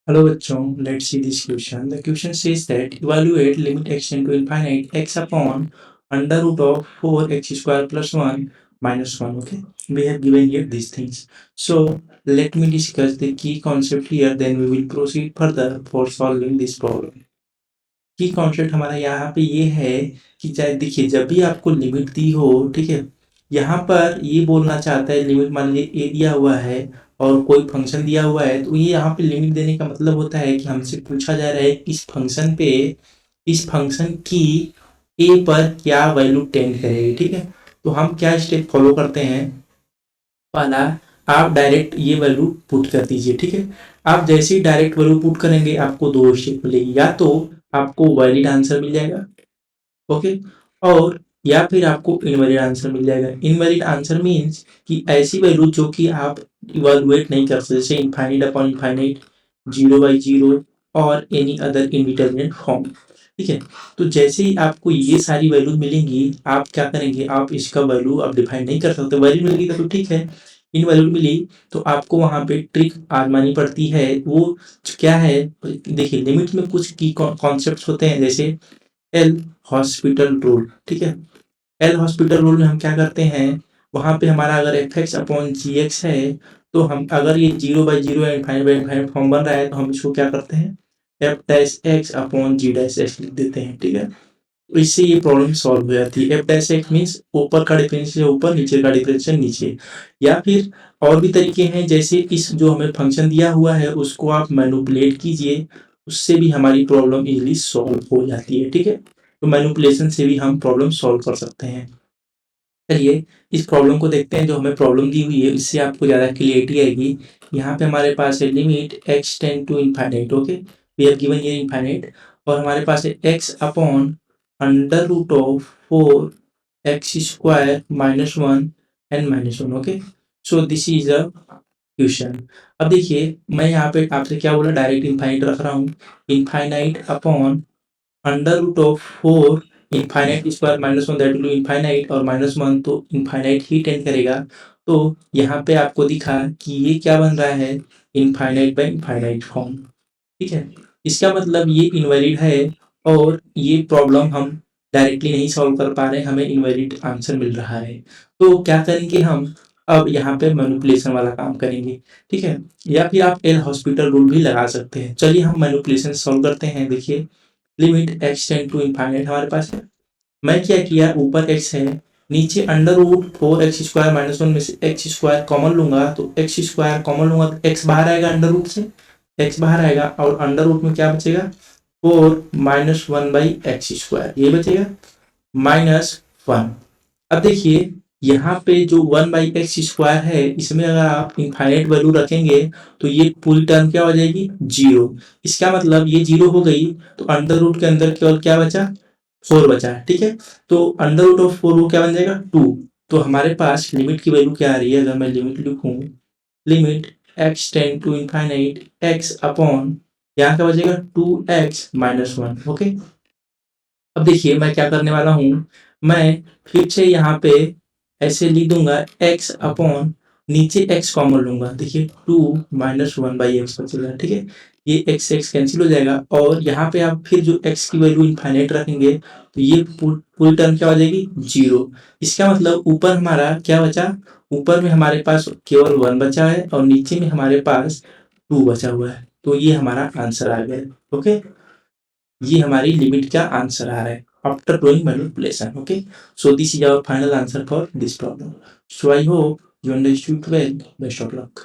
Hello बच्चों, let's see this question. The question says that evaluate limit x tend to infinite x upon under root of 4x square plus 1 minus 1. Okay, we have given here these things. So let me discuss the key concept here, then we will proceed further for solving this problem. की concept हमारा यहाँ पे ये है कि चाहे देखिए जब भी आपको लिमिट दी हो, ठीक है, यहाँ पर ये बोलना चाहता है लिमिट, मान लीजिए ए दिया हुआ है और कोई फंक्शन दिया हुआ है, तो ये यहाँ पे लिमिट देने का मतलब होता है कि हमसे पूछा जा रहा है इस फंक्शन की ए पर क्या वैल्यू टेंड करेगी। ठीक है, तो हम क्या स्टेप फॉलो करते हैं। पहला, आप डायरेक्ट ये वैल्यू पुट कर दीजिए। ठीक है, आप जैसे ही डायरेक्ट वैल्यू पुट करेंगे आपको दो स्टेप मिलेगी, या तो आपको वैलिड आंसर मिल जाएगा, ओके, और या फिर आपको इनवैलिड आंसर मिल जाएगा। इनवैलिड आंसर मीन्स कि ऐसी वैल्यू जो कि आप इवैल्यूएट नहीं कर सकते, जैसे इनफाइनाइट अपॉन इनफाइनाइट, 0/0 और एनी अदर इंडिटरमिनेट फॉर्म। ठीक है, तो जैसे ही आपको ये सारी वैल्यू मिलेंगी, आप क्या करेंगे, आप इसका वैल्यू आप डिफाइन नहीं कर सकते। वैल्यू मिल गई तो ठीक है, इनवैल्यू मिली तो आपको वहाँ पे ट्रिक आजमानी पड़ती है। वो क्या है, देखिए लिमिट में कुछ की कॉन्सेप्ट होते हैं, जैसे एल हॉस्पिटल रूल। ठीक है, एल हॉस्पिटल रूल में हम क्या करते हैं, वहाँ पे हमारा अगर एफ एक्स अपॉन जी एक्स है, तो हम अगर ये 0/0 इनफाइनाइट फॉर्म बन रहा है, तो हम इसको क्या करते हैं, एफ डैश एक्स अपॉन जी डैश एक्स लिख देते हैं। ठीक है, तो इससे ये प्रॉब्लम सॉल्व हो जाती है। एफ डैश एक्स मीन्स ऊपर का डिफरेंशियल ऊपर, नीचे का डिफरेंशियल नीचे। या फिर और भी तरीके हैं, जैसे इस जो हमें फंक्शन दिया हुआ है उसको आप मैनिपुलेट कीजिए, उससे भी हमारी प्रॉब्लम इजीली सॉल्व हो जाती है। ठीक है, तो मैनिपुलेशन से भी हम प्रॉब्लम सॉल्व कर सकते हैं। चलिए इस प्रॉब्लम को देखते हैं, जो हमें प्रॉब्लम दी हुई है इससे आपको ज़्यादा क्लियरिटी आएगी। यहाँ पे हमारे पास है limit x tend to infinite, okay, we have given here infinite, और हमारे पास है x upon under root of 4x square minus 1 and minus 1। Okay, so this is a question. अब देखिए मैं यहाँ पे आपसे क्या बोला, डायरेक्ट इनफाइनाइट रख रहा हूँ, infinite upon under root of 4 infinite square minus 1 that will be infinite, और माइनस 1 तो इनफाइनाइट ही टेंड करेगा। तो यहाँ पे आपको दिखा कि ये क्या बन रहा है, इनफाइनाइट बाय इनफाइनाइट फॉर्म। ठीक है, इसका मतलब ये इनवैलिड है, और ये प्रॉब्लम हम डायरेक्टली नहीं सॉल्व कर पा रहे हैं, हमें इनवैलिड आंसर मिल रहा है। तो क्या करेंगे हम, अब यहाँ पे मैनिपुलेशन वाला काम करेंगे। ठीक है, या फिर आप एल हॉस्पिटल रूल भी लगा सकते हैं। चलिए हम मैनिपुलेशन सॉल्व करते हैं। देखिए limit x tend to infinite हमारे पास है, मैं क्या किया, ऊपर x है, नीचे under root 4x square minus 1 में से x स्क्वायर कॉमन लूंगा, तो x स्क्वायर कॉमन लूंगा तो x बाहर आएगा, अंडर रूट से x बाहर आएगा, और अंडर रूट में क्या बचेगा, 4 माइनस 1/x स्क्वायर, ये बचेगा माइनस 1। अब देखिए यहाँ पे जो 1/x स्क्वायर है, इसमें अगर आप इनफाइनाइट वैल्यू रखेंगे तो ये पूरी टर्म क्या हो जाएगी, जीरो। इसका मतलब ये जीरो हो गई, तो अंडर रूट के अंदर केवल क्या बचा, 4 बचा। ठीक है, तो अंडर रूट ऑफ 4 वो क्या बन जाएगा, 2। तो हमारे पास लिमिट की वैल्यू क्या आ रही है, अगर मैं लिमिट लिखूं, limit x tend to infinite x upon, यहाँ क्या बचेगा, 2x माइनस 1। ओके, अब देखिए मैं क्या करने वाला हूँ, मैं फिर से यहाँ पे ऐसे लिख दूंगा x अपॉन, नीचे x कॉमन लूंगा, देखिए 2 माइनस 1/x बचेगा। ठीक है, ये x x कैंसिल हो जाएगा, और यहाँ पे आप फिर जो x की वैल्यू इनफाइनाइट रखेंगे तो ये पूरी टर्म क्या हो जाएगी, जीरो। इसका मतलब ऊपर हमारा क्या बचा, ऊपर में हमारे पास केवल 1 बचा है, और नीचे में हमारे पास 2 बचा हुआ है, तो ये हमारा आंसर आ गया। ओके, ये हमारी लिमिट का आंसर आ रहा है after doing manipulation. Okay, so this is our final answer for this problem. So I hope you understood well. Best of luck.